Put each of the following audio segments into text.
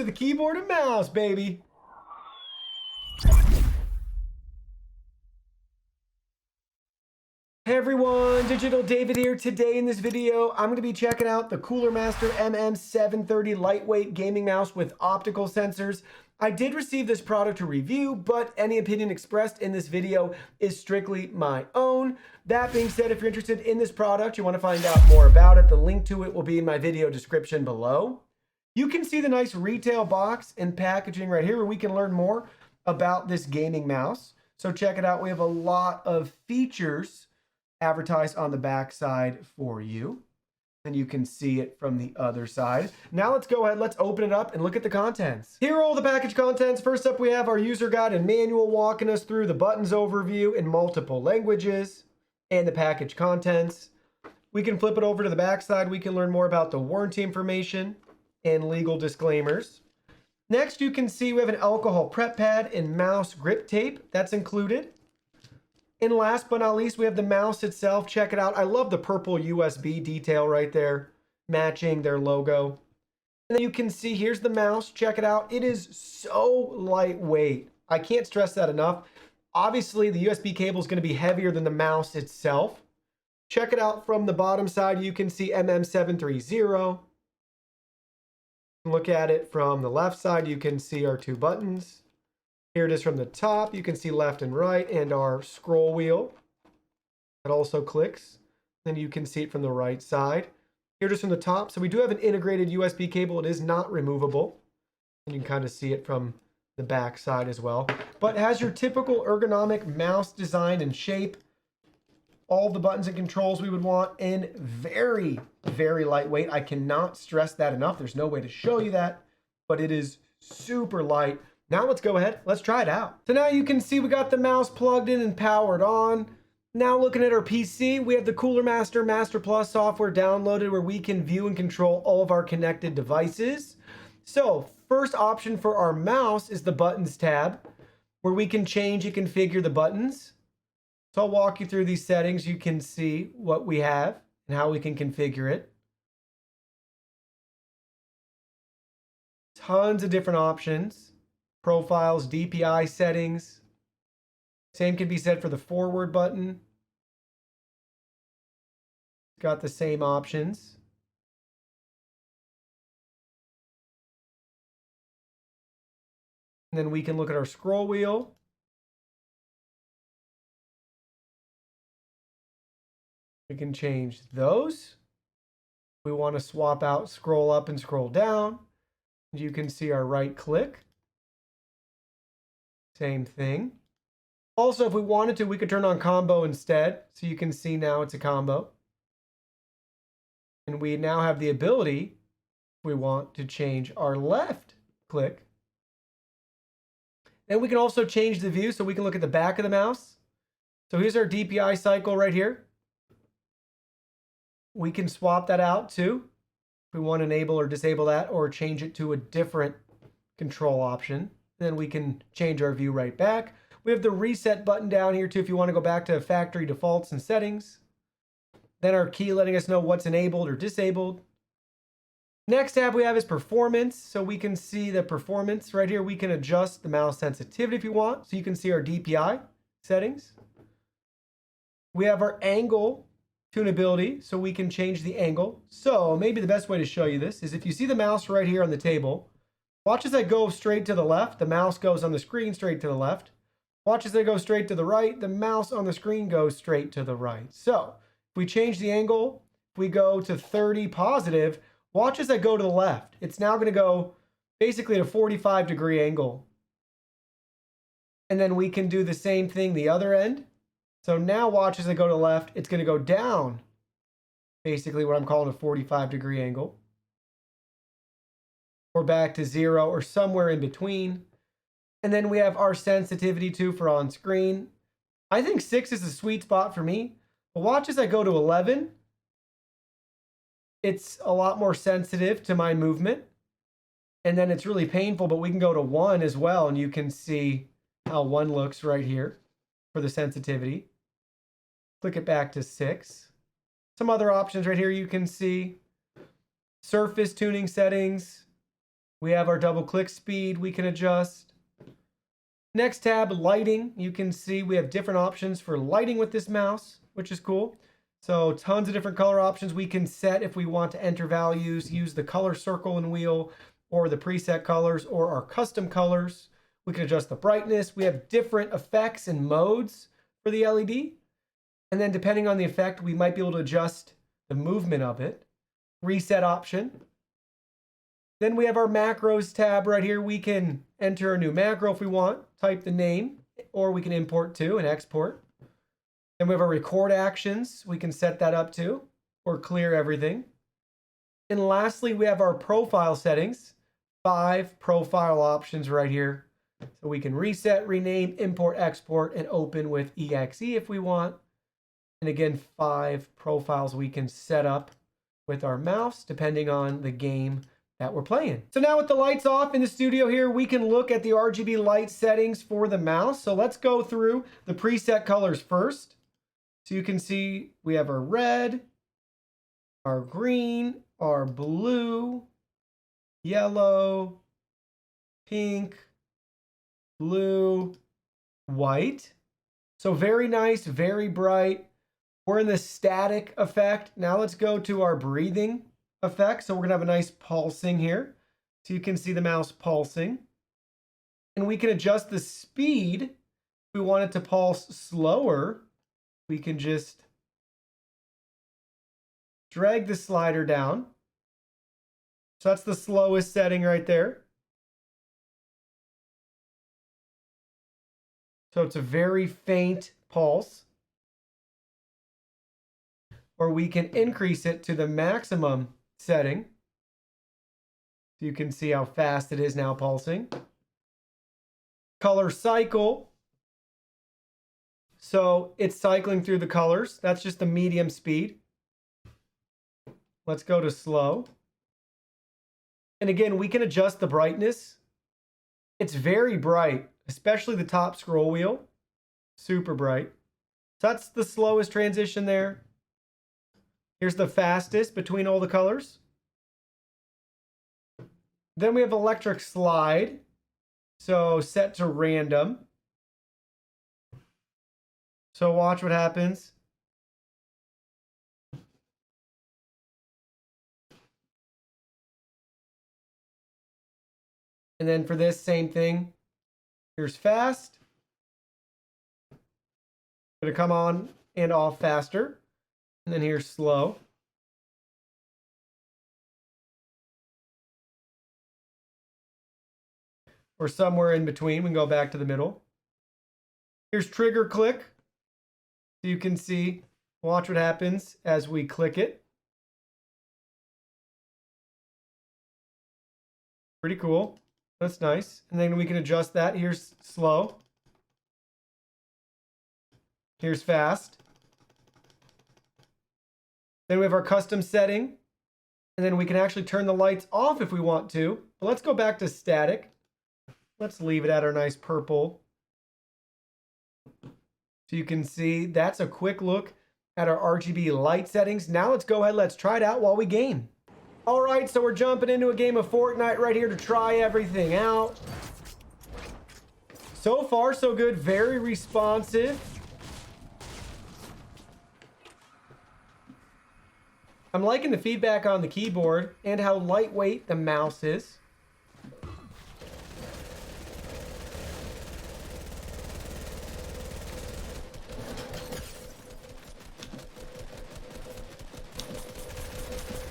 to the keyboard and mouse, baby. Hey everyone, Digital David here. Today in this video, I'm going to be checking out the Cooler Master MM730 lightweight gaming mouse with optical sensors. I did receive this product to review, but any opinion expressed in this video is strictly my own. That being said, if you're interested in this product, you want to find out more about it, the link to it will be in my video description below. You can see the nice retail box and packaging right here where we can learn more about this gaming mouse. So check it out. We have a lot of features advertised on the back side for you. And you can see it from the other side. Now let's go ahead, let's open it up and look at the contents. Here are all the package contents. First up, we have our user guide and manual walking us through the buttons overview in multiple languages and the package contents. We can flip it over to the back side. We can learn more about the warranty information and legal disclaimers. Next, you can see we have an alcohol prep pad and mouse grip tape that's included. And last but not least, we have the mouse itself. Check it out. I love the purple USB detail right there, matching their logo. And then you can see, here's the mouse. Check it out. It is so lightweight. I can't stress that enough. Obviously, the USB cable is going to be heavier than the mouse itself. Check it out from the bottom side. You can see MM730. Look at it from the left side. You can see our two buttons. Here it is from the top. You can see left and right and our scroll wheel. It also clicks. Then you can see it from the right side. Here it is from the top. So we do have an integrated USB cable. It is not removable. And you can kind of see it from the back side as well. But it has your typical ergonomic mouse design and shape. All the buttons and controls we would want, and very, very lightweight. I cannot stress that enough. There's no way to show you that, but it is super light. Now let's go ahead, let's try it out. So now you can see we got the mouse plugged in and powered on. Now looking at our PC, we have the Cooler Master MasterPlus software downloaded where we can view and control all of our connected devices. So first option for our mouse is the buttons tab where we can change and configure the buttons. So I'll walk you through these settings. You can see what we have and how we can configure it. Tons of different options. Profiles, DPI settings. Same can be said for the forward button. Got the same options. And then we can look at our scroll wheel. We can change those. We want to swap out, scroll up and scroll down. You can see our right click. Same thing. Also, if we wanted to, we could turn on combo instead. So you can see now it's a combo. And we now have the ability, if we want to change our left click. And we can also change the view so we can look at the back of the mouse. So here's our DPI cycle right here. We can swap that out too. If we want to enable or disable that or change it to a different control option. Then we can change our view right back. We have the reset button down here too if you want to go back to factory defaults and settings. Then our key letting us know what's enabled or disabled. Next tab we have is performance. So we can see the performance right here. We can adjust the mouse sensitivity if you want. So you can see our DPI settings. We have our angle tunability. So we can change the angle. So maybe the best way to show you this is if you see the mouse right here on the table, watch as I go straight to the left, the mouse goes on the screen straight to the left. Watch as I go straight to the right, the mouse on the screen goes straight to the right. So if we change the angle, if we go to 30 positive, watch as I go to the left. It's now going to go basically at a 45-degree angle. And then we can do the same thing the other end. So now watch as I go to the left, it's going to go down, basically what I'm calling a 45-degree angle. Or back to 0 or somewhere in between. And then we have our sensitivity too for on screen. I think 6 is the sweet spot for me. But watch as I go to 11. It's a lot more sensitive to my movement. And then it's really painful, but we can go to 1 as well. And you can see how 1 looks right here for the sensitivity. Click it back to 6. Some other options right here you can see. Surface tuning settings. We have our double click speed we can adjust. Next tab, lighting. You can see we have different options for lighting with this mouse, which is cool. So tons of different color options we can set if we want to enter values, use the color circle and wheel, or the preset colors, or our custom colors. We can adjust the brightness. We have different effects and modes for the LED. And then depending on the effect, we might be able to adjust the movement of it. Reset option. Then we have our macros tab right here. We can enter a new macro if we want, type the name, or we can import to and export. Then we have our record actions. We can set that up too, or clear everything. And lastly, we have our profile settings. 5 profile options right here. So we can reset, rename, import, export, and open with exe if we want. And again, 5 profiles we can set up with our mouse depending on the game that we're playing. So now with the lights off in the studio here, we can look at the RGB light settings for the mouse. So let's go through the preset colors first. So you can see we have our red, our green, our blue, yellow, pink, blue, white. So very nice, very bright. We're in the static effect. Now let's go to our breathing effect. So we're gonna have a nice pulsing here. So you can see the mouse pulsing. And we can adjust the speed. If we want it to pulse slower, we can just drag the slider down. So that's the slowest setting right there. So it's a very faint pulse. Or we can increase it to the maximum setting. So you can see how fast it is now pulsing. Color cycle. So it's cycling through the colors. That's just the medium speed. Let's go to slow. And again, we can adjust the brightness. It's very bright, especially the top scroll wheel. Super bright. So that's the slowest transition there. Here's the fastest between all the colors. Then we have electric slide. So set to random. So watch what happens. And then for this, same thing. Here's fast. Gonna come on and off faster. And then here's slow. Or somewhere in between, we can go back to the middle. Here's trigger click. So you can see, watch what happens as we click it. Pretty cool. That's nice. And then we can adjust that. Here's slow. Here's fast. Then we have our custom setting. And then we can actually turn the lights off if we want to. But let's go back to static. Let's leave it at our nice purple. So you can see that's a quick look at our RGB light settings. Now let's go ahead, let's try it out while we game. All right, so we're jumping into a game of Fortnite right here to try everything out. So far, so good, very responsive. I'm liking the feedback on the keyboard and how lightweight the mouse is.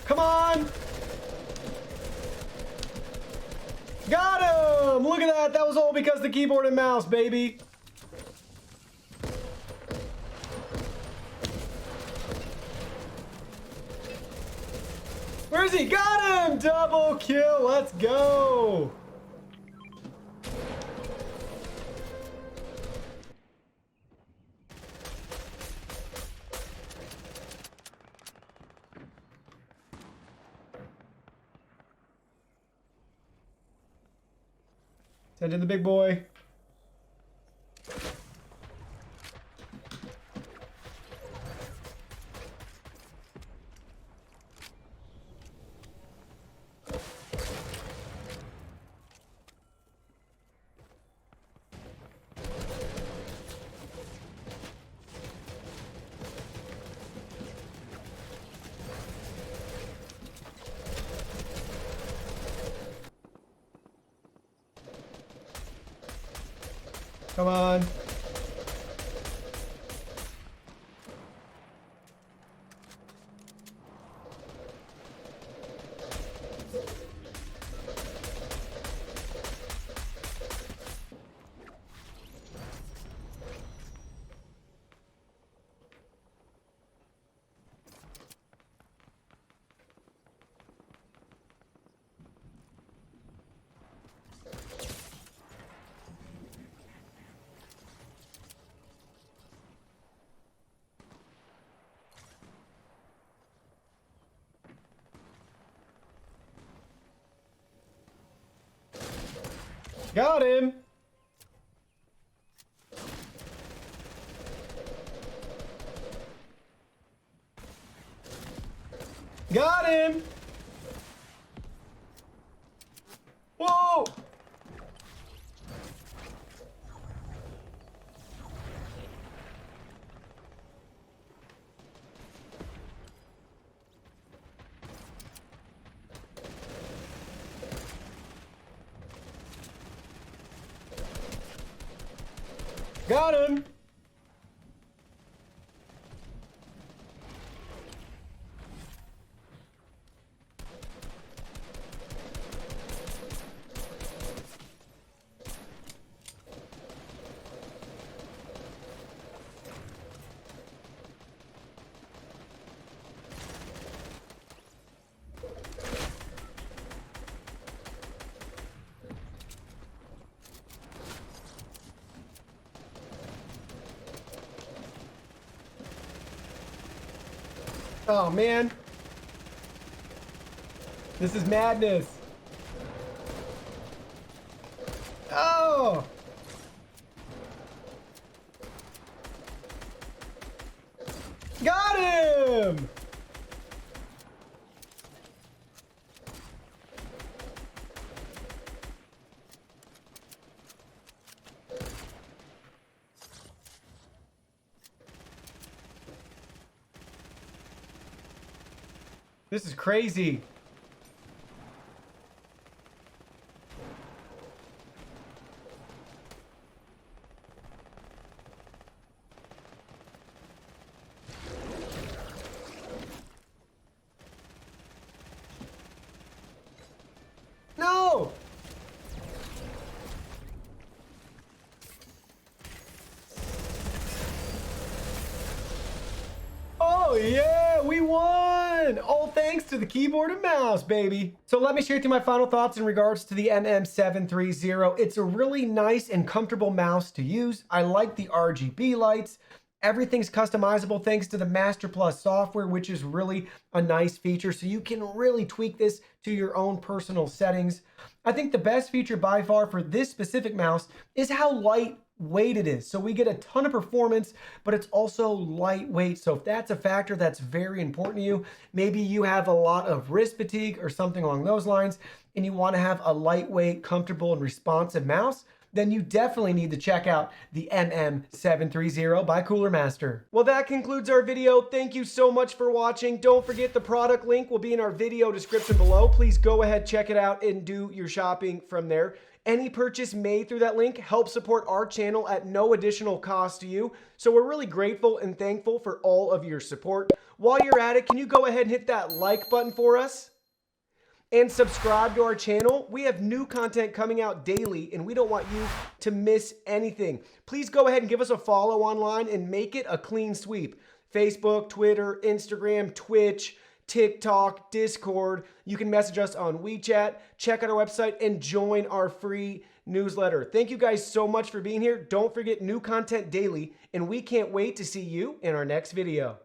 Come on! Got him! Look at that! That was all because of the keyboard and mouse, baby! Where is he? Got him! Double kill! Let's go! Send in the big boy. Come on. Got him. Got him. Whoa. Got him. Oh, man. This is madness. Oh! Got him! This is crazy. No! Oh yeah, we won! All thanks to the keyboard and mouse, baby. So let me share with you my final thoughts in regards to the MM730. It's a really nice and comfortable mouse to use. I like the RGB lights. Everything's customizable thanks to the MasterPlus software, which is really a nice feature. So you can really tweak this to your own personal settings. I think the best feature by far for this specific mouse is how lightweight it is. So we get a ton of performance, but it's also lightweight. So if that's a factor that's very important to you, maybe you have a lot of wrist fatigue or something along those lines, and you want to have a lightweight, comfortable, and responsive mouse, then you definitely need to check out the MM730 by Cooler Master. Well, that concludes our video. Thank you so much for watching. Don't forget the product link will be in our video description below. Please go ahead, check it out, and do your shopping from there. Any purchase made through that link helps support our channel at no additional cost to you. So we're really grateful and thankful for all of your support. While you're at it, can you go ahead and hit that like button for us? And subscribe to our channel. We have new content coming out daily, and we don't want you to miss anything. Please go ahead and give us a follow online and make it a clean sweep. Facebook, Twitter, Instagram, Twitch, TikTok, Discord. You can message us on WeChat, check out our website, and join our free newsletter. Thank you guys so much for being here. Don't forget new content daily, and we can't wait to see you in our next video.